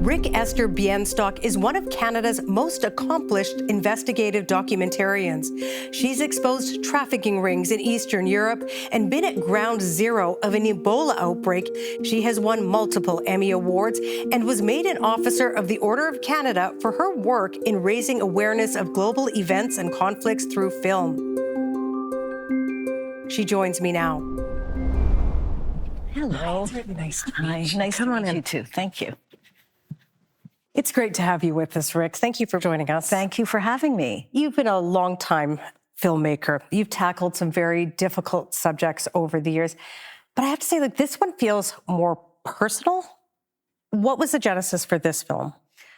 Ric Esther Bienstock is one of Canada's most accomplished investigative documentarians. She's exposed trafficking rings in Eastern Europe and been at ground zero of an Ebola outbreak. She has won multiple Emmy Awards and was made an Officer of the Order of Canada for her work in raising awareness of global events and conflicts through film. She joins me now. Hello. It's really nice to Hi. meet you. Nice to meet you too. Thank you. It's great to have you with us, Ric. Thank you for joining us. Thank you for having me. You've been a long-time filmmaker. You've tackled some very difficult subjects over the years. But I have to say, like, this one feels more personal. What was the genesis for this film?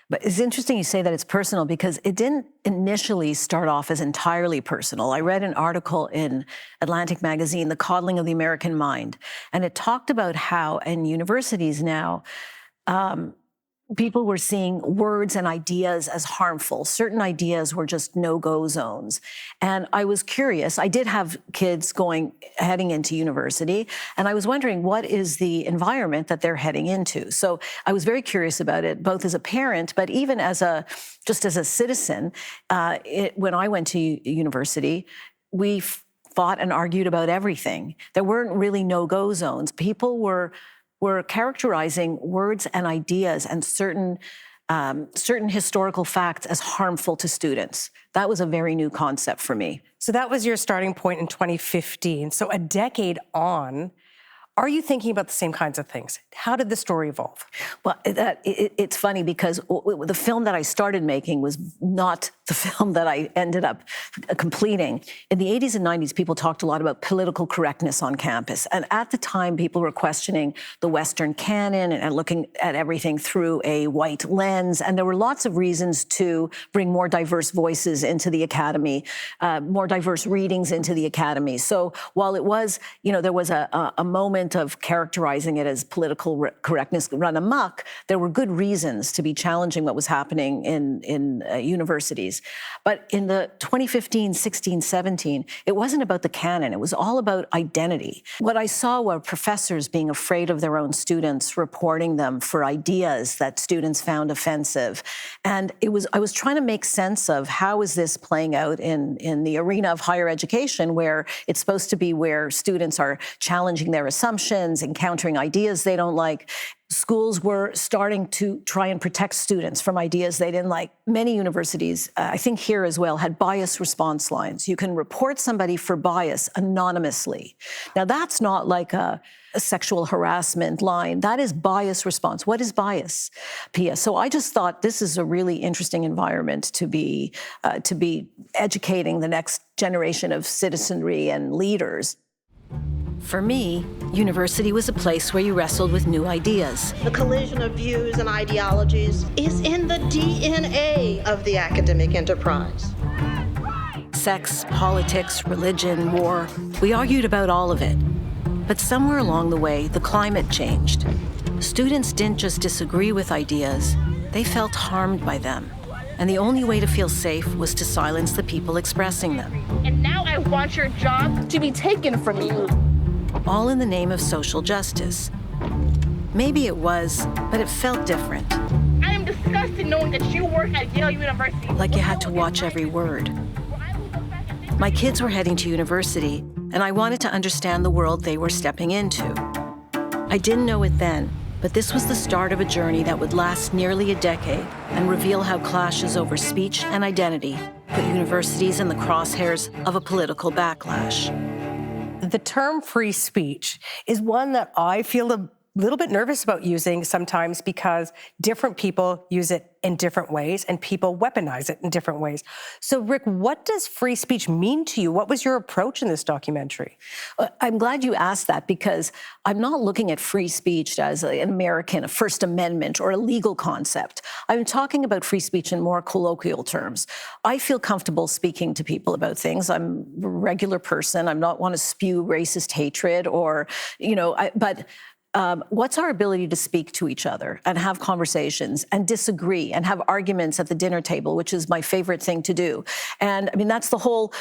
But it's interesting you say that it's personal because it didn't initially start off as entirely personal. I read an article in Atlantic magazine, The Coddling of the American Mind, and it talked about how in universities now, people were seeing words and ideas as harmful. Certain ideas were just no-go zones. And I was curious. I did have kids heading into university, and I was wondering, what is the environment that they're heading into? So I was very curious about it, both as a parent, but even just as a citizen. When I went to university, we fought and argued about everything. There weren't really no-go zones. People were characterizing words and ideas and certain historical facts as harmful to students. That was a very new concept for me. So that was your starting point in 2015. So a decade on, are you thinking about the same kinds of things? How did the story evolve? Well, it's funny because the film that I started making was not the film that I ended up completing. In the 80s and 90s, people talked a lot about political correctness on campus. And at the time, people were questioning the Western canon and looking at everything through a white lens. And there were lots of reasons to bring more diverse voices into the academy, more diverse readings into the academy. So while it was, there was a moment of characterizing it as political correctness run amok, there were good reasons to be challenging what was happening in universities. But in the 2015, 16, 17, it wasn't about the canon. It was all about identity. What I saw were professors being afraid of their own students, reporting them for ideas that students found offensive. And I was trying to make sense of how is this playing out in the arena of higher education, where it's supposed to be where students are challenging their assumptions, encountering ideas they don't like. Schools were starting to try and protect students from ideas they didn't like. Many universities, I think here as well, had bias response lines. You can report somebody for bias anonymously. Now, that's not like a sexual harassment line. That is bias response. What is bias, Piya? So I just thought this is a really interesting environment to be educating the next generation of citizenry and leaders. For me, university was a place where you wrestled with new ideas. The collision of views and ideologies is in the DNA of the academic enterprise. Sex, politics, religion, war, we argued about all of it. But somewhere along the way, the climate changed. Students didn't just disagree with ideas, they felt harmed by them. And the only way to feel safe was to silence the people expressing them. And now I want your job to be taken from you. All in the name of social justice. Maybe it was, but it felt different. I am disgusted knowing that you work at Yale University. Like you had to watch every word. My kids were heading to university, and I wanted to understand the world they were stepping into. I didn't know it then, but this was the start of a journey that would last nearly a decade and reveal how clashes over speech and identity put universities in the crosshairs of a political backlash. The term free speech is one that I feel a little bit nervous about using sometimes because different people use it in different ways and people weaponize it in different ways. So, Ric, what does free speech mean to you? What was your approach in this documentary? I'm glad you asked that because I'm not looking at free speech as an American, a First Amendment or a legal concept. I'm talking about free speech in more colloquial terms. I feel comfortable speaking to people about things. I'm a regular person. I'm not want to spew racist hatred or, but what's our ability to speak to each other and have conversations and disagree and have arguments at the dinner table, which is my favorite thing to do. And I mean, that's the whole,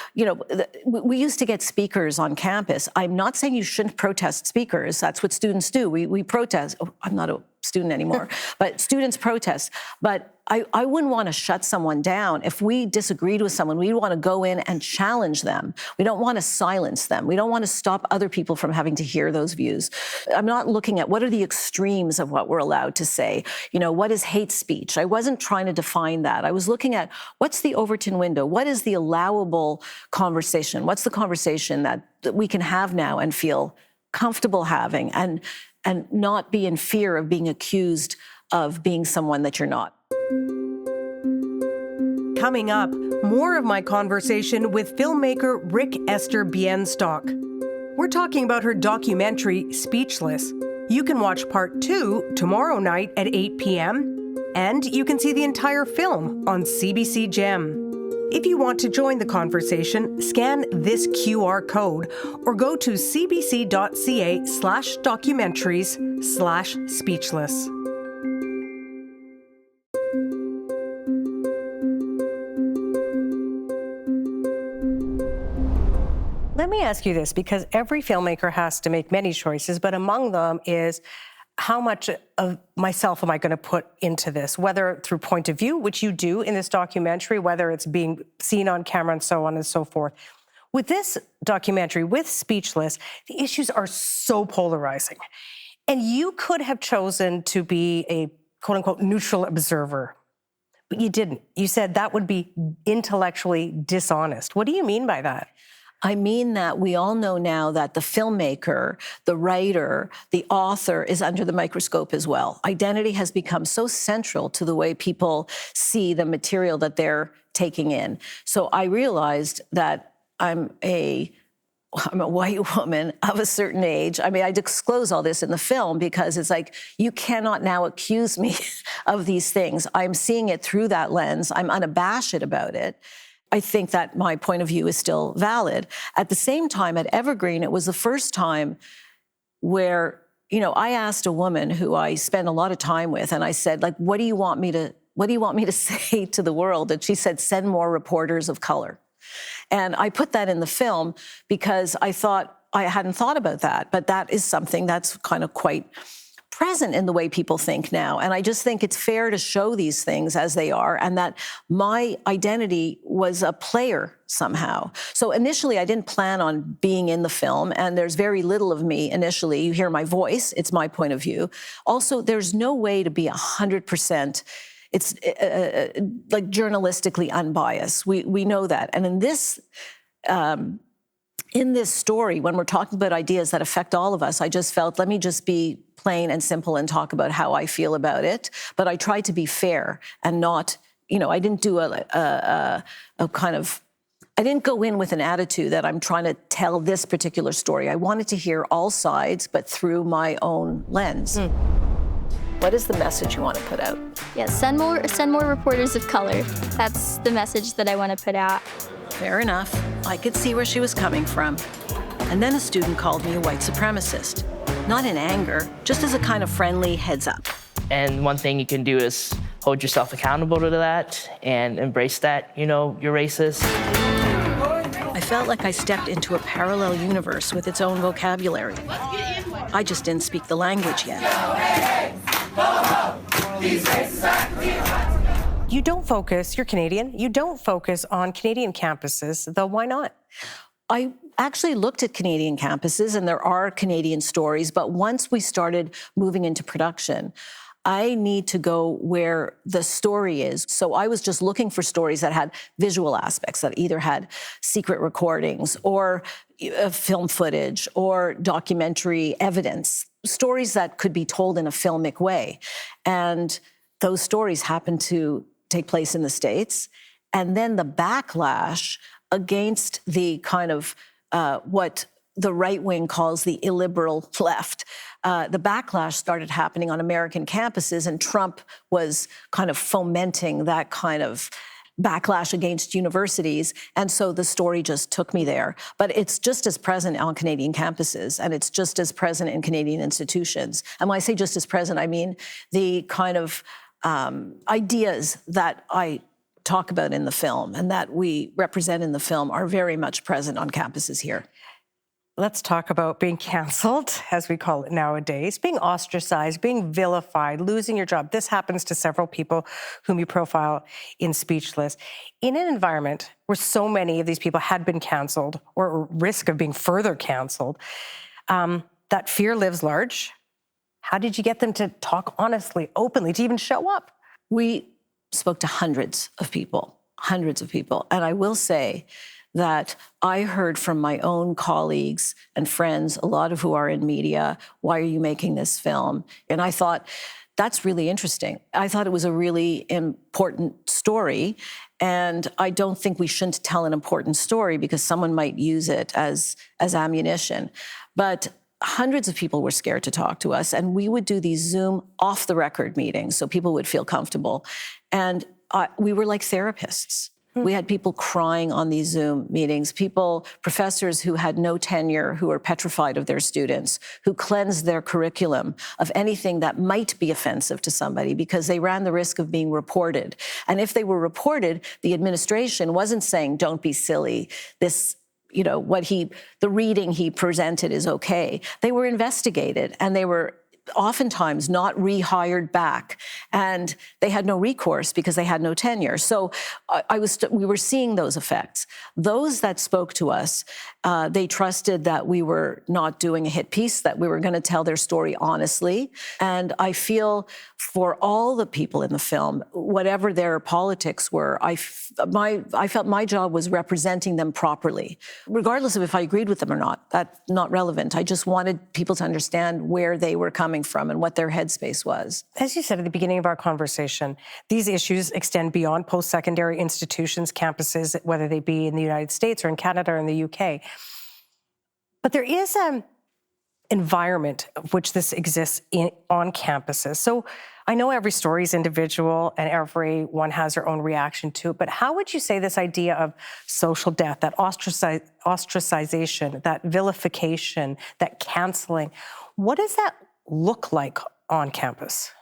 we used to get speakers on campus. I'm not saying you shouldn't protest speakers. That's what students do. We protest. Oh, I'm not a student anymore, but students protest. But I wouldn't want to shut someone down. If we disagreed with someone, we want to go in and challenge them. We don't want to silence them. We don't want to stop other people from having to hear those views. I'm not looking at what are the extremes of what we're allowed to say. You know, what is hate speech? I wasn't trying to define that. I was looking at what's the Overton window? What is the allowable conversation? What's the conversation that we can have now and feel comfortable having and not be in fear of being accused of being someone that you're not. Coming up, more of my conversation with filmmaker Ric Esther Bienstock. We're talking about her documentary, Speechless. You can watch part 2 tomorrow night at 8 p.m., and you can see the entire film on CBC Gem. If you want to join the conversation, scan this QR code or go to cbc.ca/documentaries/speechless. Let me ask you this, because every filmmaker has to make many choices, but among them is how much of myself am I going to put into this, whether through point of view, which you do in this documentary, whether it's being seen on camera and so on and so forth. With this documentary, with Speechless, the issues are so polarizing. And you could have chosen to be a quote-unquote neutral observer, but you didn't. You said that would be intellectually dishonest. What do you mean by that? I mean that we all know now that the filmmaker, the writer, the author is under the microscope as well. Identity has become so central to the way people see the material that they're taking in. So I realized that I'm a white woman of a certain age. I mean, I disclose all this in the film because it's like, you cannot now accuse me of these things. I'm seeing it through that lens. I'm unabashed about it. I think that my point of view is still valid. At the same time, at Evergreen, it was the first time where, you know, I asked a woman who I spend a lot of time with, and I said, like, what do you want me to say to the world? And she said, send more reporters of color. And I put that in the film because I hadn't thought about that, but that is something that's kind of quite present in the way people think now. And I just think it's fair to show these things as they are, and that my identity was a player somehow. So initially, I didn't plan on being in the film, and there's very little of me initially. You hear my voice, it's my point of view. Also, there's no way to be 100%. It's like journalistically unbiased. We know that. And in this story, when we're talking about ideas that affect all of us, I just felt, let me just be plain and simple and talk about how I feel about it. But I tried to be fair and not, you know, I didn't do I didn't go in with an attitude that I'm trying to tell this particular story. I wanted to hear all sides, but through my own lens. What is the message you want to put out? Yeah, send more reporters of color. That's the message that I want to put out. Fair enough. I could see where she was coming from. And then a student called me a white supremacist. Not in anger, just as a kind of friendly heads up. And one thing you can do is hold yourself accountable to that and embrace that, you know, you're racist. I felt like I stepped into a parallel universe with its own vocabulary. I just didn't speak the language yet. You don't focus, you're Canadian, you don't focus on Canadian campuses, though why not? I actually looked at Canadian campuses, and there are Canadian stories, but once we started moving into production, I need to go where the story is. So I was just looking for stories that had visual aspects, that either had secret recordings or film footage or documentary evidence, stories that could be told in a filmic way. And those stories happen to take place in the States. And then the backlash against the kind of what the right wing calls the illiberal left. The backlash started happening on American campuses, and Trump was kind of fomenting that kind of backlash against universities. And so the story just took me there. But it's just as present on Canadian campuses, and it's just as present in Canadian institutions. And when I say just as present, I mean the kind of ideas that I talk about in the film and that we represent in the film are very much present on campuses here. Let's talk about being canceled, as we call it nowadays, being ostracized, being vilified, losing your job. This happens to several people whom you profile in Speechless. In an environment where so many of these people had been canceled or at risk of being further canceled, that fear lives large. How did you get them to talk honestly, openly, to even show up? We spoke to hundreds of people. And I will say that I heard from my own colleagues and friends, a lot of who are in media, why are you making this film? And I thought, that's really interesting. I thought it was a really important story. And I don't think we shouldn't tell an important story because someone might use it as ammunition. But hundreds of people were scared to talk to us, and we would do these Zoom off-the-record meetings so people would feel comfortable. And we were like therapists. We had people crying on these Zoom meetings, professors who had no tenure, who were petrified of their students, who cleansed their curriculum of anything that might be offensive to somebody because they ran the risk of being reported. And if they were reported, the administration wasn't saying, don't be silly, this, the reading he presented is okay. They were investigated, and they were oftentimes not rehired back, and they had no recourse because they had no tenure. So we were seeing those effects. Those that spoke to us, they trusted that we were not doing a hit piece, that we were going to tell their story honestly. And I feel for all the people in the film, whatever their politics were, I felt my job was representing them properly, regardless of if I agreed with them or not. That's not relevant. I just wanted people to understand where they were coming from and what their headspace was. As you said at the beginning of our conversation, these issues extend beyond post-secondary institutions, campuses, whether they be in the United States or in Canada or in the UK. But there is an environment of which this exists on campuses. So I know every story is individual and everyone has their own reaction to it, but how would you say this idea of social death, that ostracization, that vilification, that canceling, what does that look like on campus?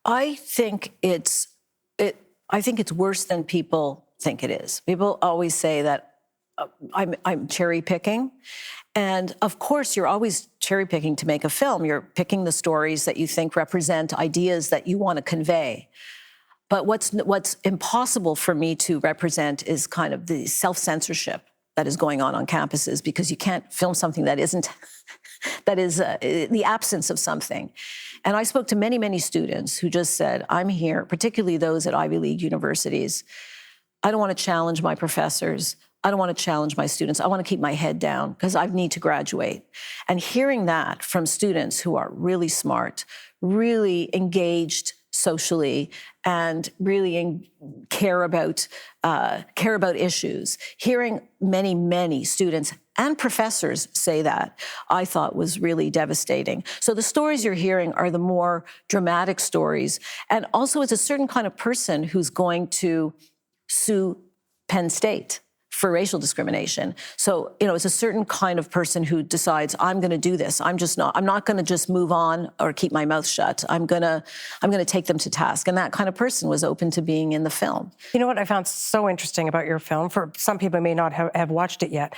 I think it's worse than people think it is. People always say that I'm cherry picking. And of course, you're always cherry picking to make a film. You're picking the stories that you think represent ideas that you want to convey. But what's impossible for me to represent is kind of the self-censorship that is going on campuses, because you can't film something that is the absence of something. And I spoke to many, many students who just said, I'm here, particularly those at Ivy League universities. I don't want to challenge my professors. I don't want to challenge my students. I want to keep my head down because I need to graduate. And hearing that from students who are really smart, really engaged socially, and really care about issues, hearing many, many students and professors say that, I thought was really devastating. So the stories you're hearing are the more dramatic stories. And also it's a certain kind of person who's going to sue Penn State for racial discrimination. So, it's a certain kind of person who decides, I'm going to do this. I'm not going to just move on or keep my mouth shut. I'm going to take them to task. And that kind of person was open to being in the film. You know what I found so interesting about your film? For some people may not have watched it yet,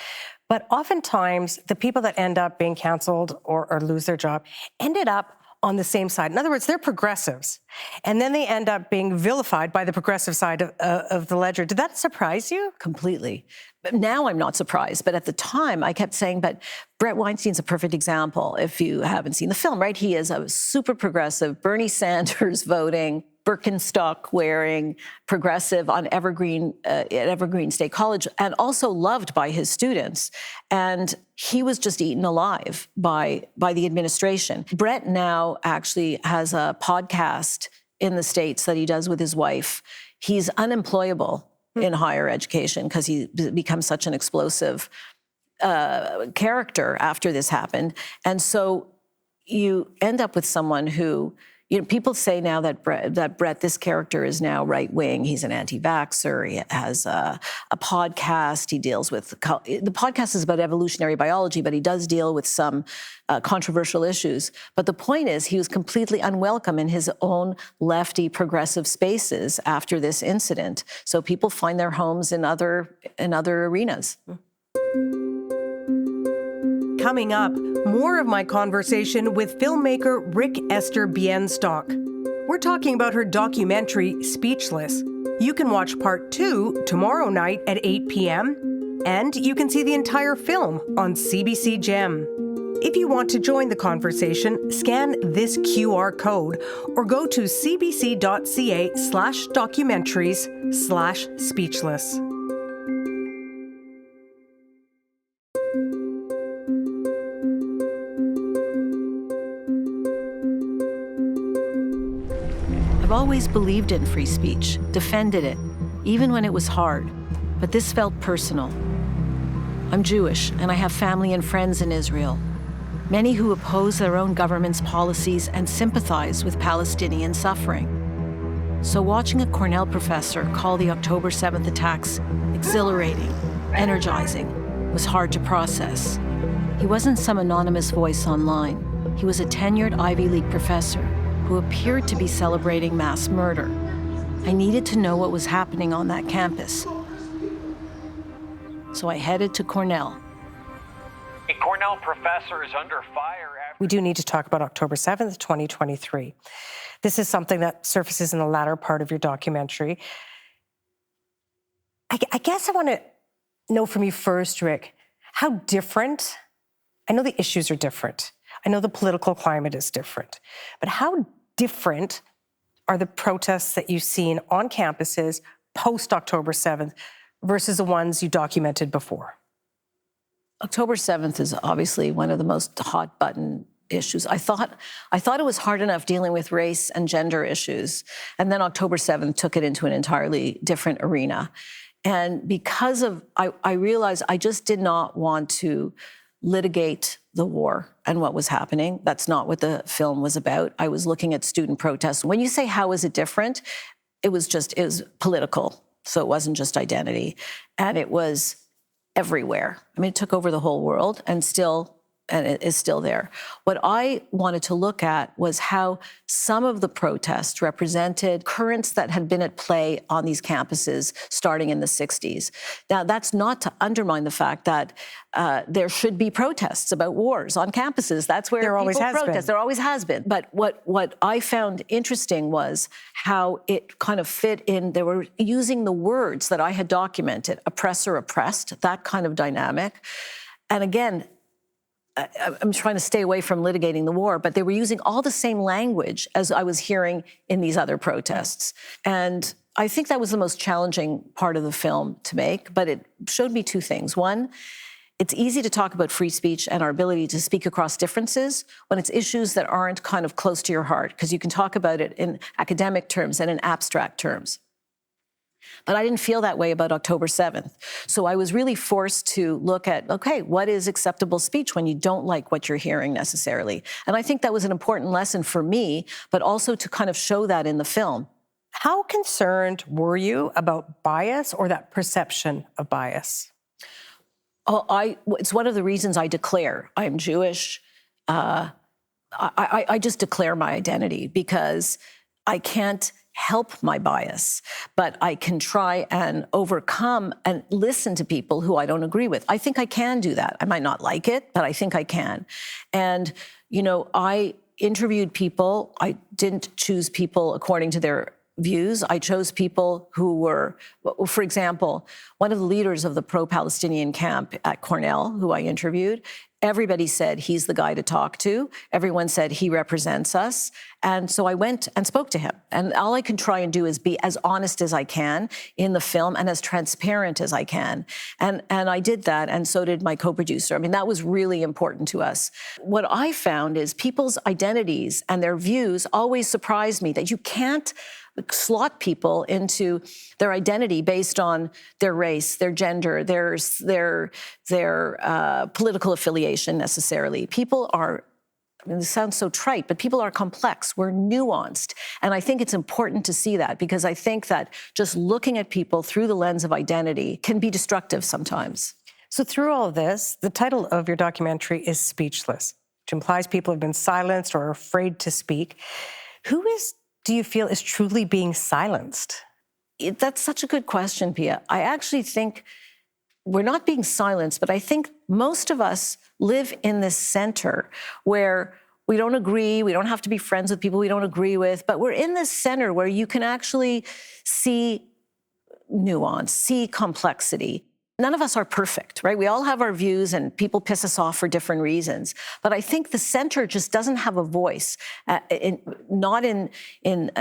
but oftentimes the people that end up being canceled or lose their job ended up on the same side. In other words, they're progressives. And then they end up being vilified by the progressive side of the ledger. Did that surprise you? Completely. But now I'm not surprised. But at the time, I kept saying, but Bret Weinstein's a perfect example if you haven't seen the film, right? He is a super progressive, Bernie Sanders voting, Birkenstock wearing, progressive on Evergreen at Evergreen State College, and also loved by his students. And he was just eaten alive by the administration. Bret now actually has a podcast in the States that he does with his wife. He's unemployable in higher education because he becomes such an explosive character after this happened. And so you end up with someone who, people say now that Bret, this character is now right-wing. He's an anti-vaxxer. He has a podcast. He deals with, the podcast is about evolutionary biology, but he does deal with some controversial issues. But the point is, he was completely unwelcome in his own lefty progressive spaces after this incident. So people find their homes in other arenas. Coming up, more of my conversation with filmmaker Ric Esther Bienstock. We're talking about her documentary, Speechless. You can watch part 2 tomorrow night at 8 p.m., and you can see the entire film on CBC Gem. If you want to join the conversation, scan this QR code or go to cbc.ca/documentaries/speechless. I've always believed in free speech, defended it, even when it was hard. But this felt personal. I'm Jewish, and I have family and friends in Israel. Many who oppose their own government's policies and sympathize with Palestinian suffering. So watching a Cornell professor call the October 7th attacks exhilarating, energizing, was hard to process. He wasn't some anonymous voice online. He was a tenured Ivy League professor who appeared to be celebrating mass murder. I needed to know what was happening on that campus. So I headed to Cornell. A Cornell professor is under fire after... We do need to talk about October 7th, 2023. This is something that surfaces in the latter part of your documentary. I guess I want to know from you first, Ric, how different, I know the issues are different. I know the political climate is different, but how different are the protests that you've seen on campuses post-October 7th versus the ones you documented before? October 7th is obviously one of the most hot button issues. I thought it was hard enough dealing with race and gender issues, and then October 7th took it into an entirely different arena. And because of, I realized I just did not want to litigate the war and what was happening. That's not what the film was about. I was looking at student protests. When you say how is it different, it was political. So it wasn't just identity. And it was everywhere. I mean, it took over the whole world and it is still there. What I wanted to look at was how some of the protests represented currents that had been at play on these campuses starting in the 60s. Now, that's not to undermine the fact that there should be protests about wars on campuses. That's where there always people has protest. been. There always has been. But what I found interesting was how it kind of fit in. They were using the words that I had documented, oppressor, oppressed, that kind of dynamic. And again, I'm trying to stay away from litigating the war, but they were using all the same language as I was hearing in these other protests. And I think that was the most challenging part of the film to make, but it showed me two things. One, it's easy to talk about free speech and our ability to speak across differences when it's issues that aren't kind of close to your heart, because you can talk about it in academic terms and in abstract terms. But I didn't feel that way about October 7th. So I was really forced to look at, okay, what is acceptable speech when you don't like what you're hearing necessarily? And I think that was an important lesson for me, but also to kind of show that in the film. How concerned were you about bias or that perception of bias? Oh, it's one of the reasons I declare I'm Jewish. I just declare my identity because I can't help my bias, but I can try and overcome and listen to people who I don't agree with. I think I can do that. I might not like it, but I think I can. And, you know, I interviewed people. I didn't choose people according to their views. I chose people who were, for example, one of the leaders of the pro-Palestinian camp at Cornell, who I interviewed, everybody said he's the guy to talk to. Everyone said he represents us. And so I went and spoke to him. And all I can try and do is be as honest as I can in the film and as transparent as I can. And I did that, and so did my co-producer. I mean, that was really important to us. What I found is people's identities and their views always surprised me, that you can't slot people into their identity based on their race, their gender, their political affiliation necessarily. People are, I mean, this sounds so trite, but people are complex. We're nuanced. And I think it's important to see that, because I think that just looking at people through the lens of identity can be destructive sometimes. So through all of this, the title of your documentary is Speechless, which implies people have been silenced or are afraid to speak. Who do you feel is truly being silenced? That's such a good question, Piya. I actually think we're not being silenced, but I think most of us live in this center where we don't agree, we don't have to be friends with people we don't agree with, but we're in this center where you can actually see nuance, see complexity. None of us are perfect, right? We all have our views and people piss us off for different reasons. But I think the center just doesn't have a voice, not in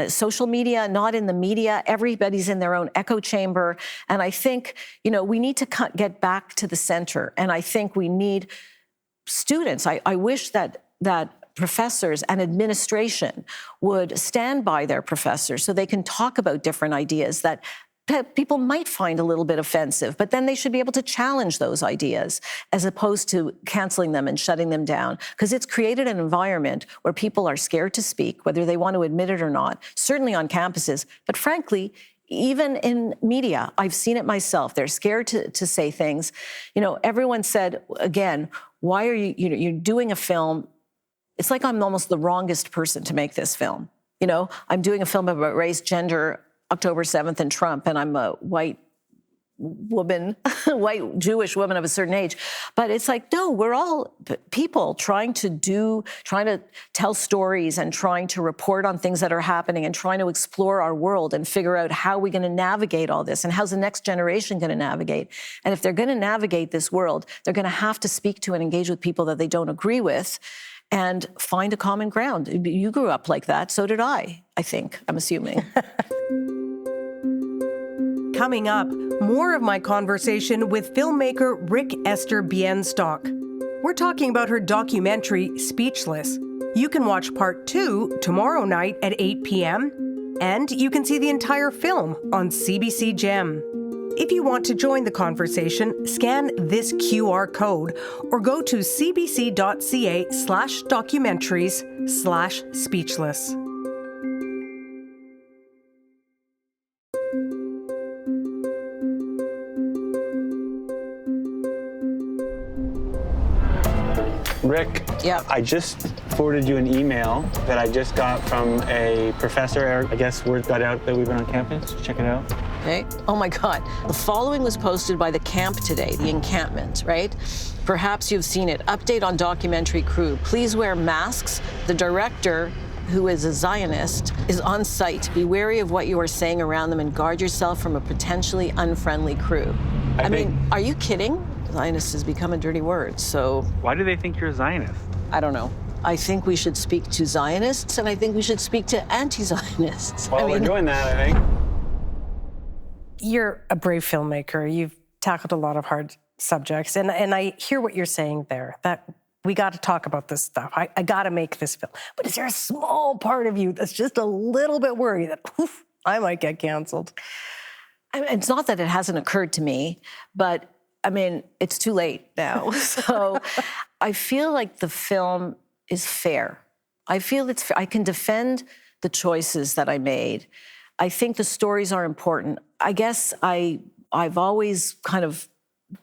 social media, not in the media. Everybody's in their own echo chamber. And I think, we need to get back to the center. And I think we need students. I wish that professors and administration would stand by their professors so they can talk about different ideas that people might find a little bit offensive, but then they should be able to challenge those ideas as opposed to canceling them and shutting them down, because it's created an environment where people are scared to speak, whether they want to admit it or not, certainly on campuses, but frankly, even in media. I've seen it myself. They're scared to say things. Everyone said, again, why are you're doing a film? It's like I'm almost the wrongest person to make this film. I'm doing a film about race, gender, October 7th and Trump, and I'm a white woman, white Jewish woman of a certain age. But it's like, no, we're all people trying to tell stories and trying to report on things that are happening and trying to explore our world and figure out how we're going to navigate all this and how's the next generation going to navigate. And if they're going to navigate this world, they're going to have to speak to and engage with people that they don't agree with and find a common ground. You grew up like that, so did I think, I'm assuming. Coming up, more of my conversation with filmmaker Ric Esther Bienstock. We're talking about her documentary, Speechless. You can watch part 2 tomorrow night at 8 p.m., and you can see the entire film on CBC Gem. If you want to join the conversation, scan this QR code or go to cbc.ca/documentaries/speechless. Rick, yeah. I just forwarded you an email that I just got from a professor. I guess word got out that we've been on campus. Check it out. Okay. Oh my God. The following was posted by the camp today, the encampment, right? Perhaps you've seen it. Update on documentary crew. Please wear masks. The director, who is a Zionist, is on site. Be wary of what you are saying around them and guard yourself from a potentially unfriendly crew. I mean, are you kidding? Zionist has become a dirty word, so... Why do they think you're a Zionist? I don't know. I think we should speak to Zionists, and I think we should speak to anti-Zionists. Well, we're doing that, I think. You're a brave filmmaker. You've tackled a lot of hard subjects, and I hear what you're saying there, that we got to talk about this stuff. I got to make this film. But is there a small part of you that's just a little bit worried that, oof, I might get canceled? I mean, it's not that it hasn't occurred to me, but I mean, it's too late now. So I feel like the film is fair. I feel it's fair. I can defend the choices that I made. I think the stories are important. I guess I've always kind of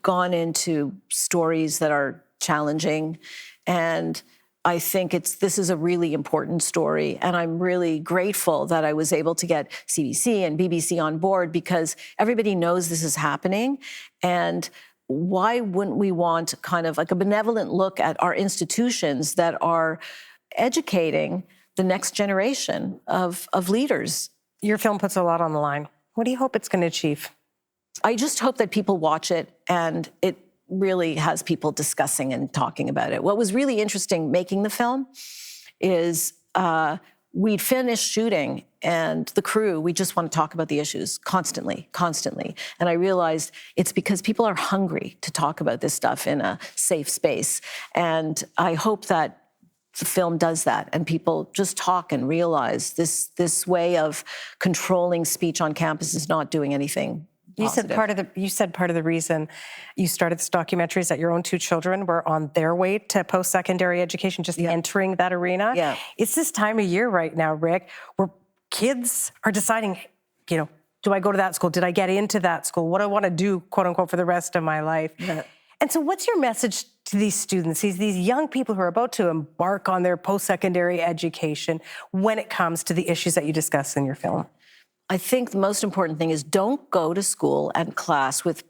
gone into stories that are challenging, and I think this is a really important story, and I'm really grateful that I was able to get CBC and BBC on board, because everybody knows this is happening, and why wouldn't we want kind of like a benevolent look at our institutions that are educating the next generation of leaders? Your film puts a lot on the line. What do you hope it's going to achieve? I just hope that people watch it and it really has people discussing and talking about it. What was really interesting making the film is we'd finished shooting and the crew, we just want to talk about the issues constantly. And I realized it's because people are hungry to talk about this stuff in a safe space. And I hope that the film does that and people just talk and realize this way of controlling speech on campus is not doing anything positive. You said part of the reason you started this documentary is that your own 2 children were on their way to post-secondary education, just entering that arena. Yeah. It's this time of year right now, Rick, where kids are deciding, do I go to that school? Did I get into that school? What do I want to do, quote unquote, for the rest of my life? Yeah. And so what's your message to these students, these young people who are about to embark on their post-secondary education when it comes to the issues that you discuss in your film? I think the most important thing is don't go to school and class with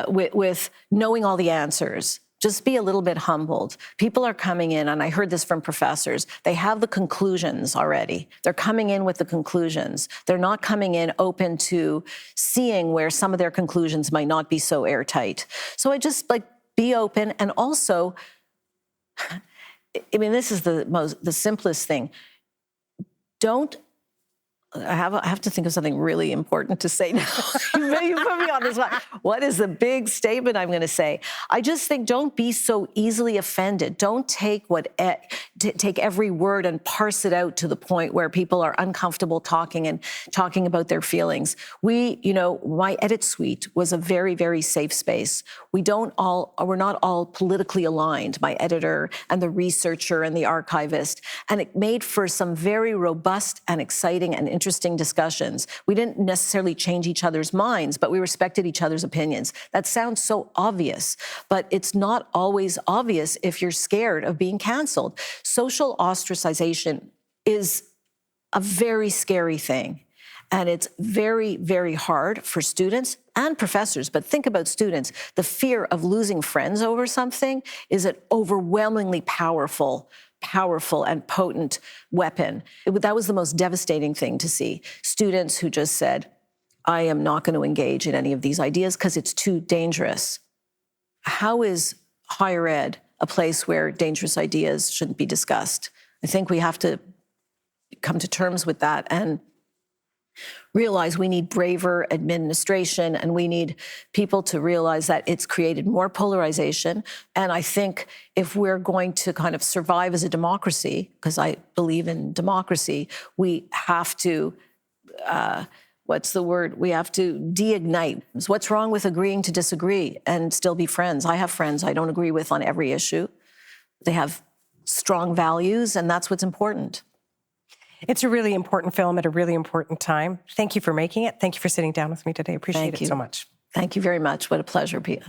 with knowing all the answers. Just be a little bit humbled. People are coming in, and I heard this from professors, they have the conclusions already. They're coming in with the conclusions. They're not coming in open to seeing where some of their conclusions might not be so airtight. So I just be open, and also, I mean, this is the simplest thing. I have to think of something really important to say now. You put me on the spot. What is the big statement I'm going to say? I just think don't be so easily offended. Don't take take every word and parse it out to the point where people are uncomfortable talking about their feelings. My edit suite was a very, very safe space. We're not all politically aligned, my editor and the researcher and the archivist. And it made for some very robust and exciting and interesting discussions. We didn't necessarily change each other's minds, but we respected each other's opinions. That sounds so obvious, but it's not always obvious if you're scared of being canceled. Social ostracization is a very scary thing. And it's very, very hard for students and professors. But think about students. The fear of losing friends over something is an overwhelmingly powerful and potent weapon. That was the most devastating thing to see. Students who just said, I am not going to engage in any of these ideas because it's too dangerous. How is higher ed a place where dangerous ideas shouldn't be discussed? I think we have to come to terms with that and realize we need braver administration, and we need people to realize that it's created more polarization. And I think if we're going to kind of survive as a democracy, because I believe in democracy, we have to, we have to de-ignite. So what's wrong with agreeing to disagree and still be friends? I have friends I don't agree with on every issue. They have strong values, and that's what's important. It's a really important film at a really important time. Thank you for making it. Thank you for sitting down with me today. Appreciate it so much. Thank you very much. What a pleasure, Piya.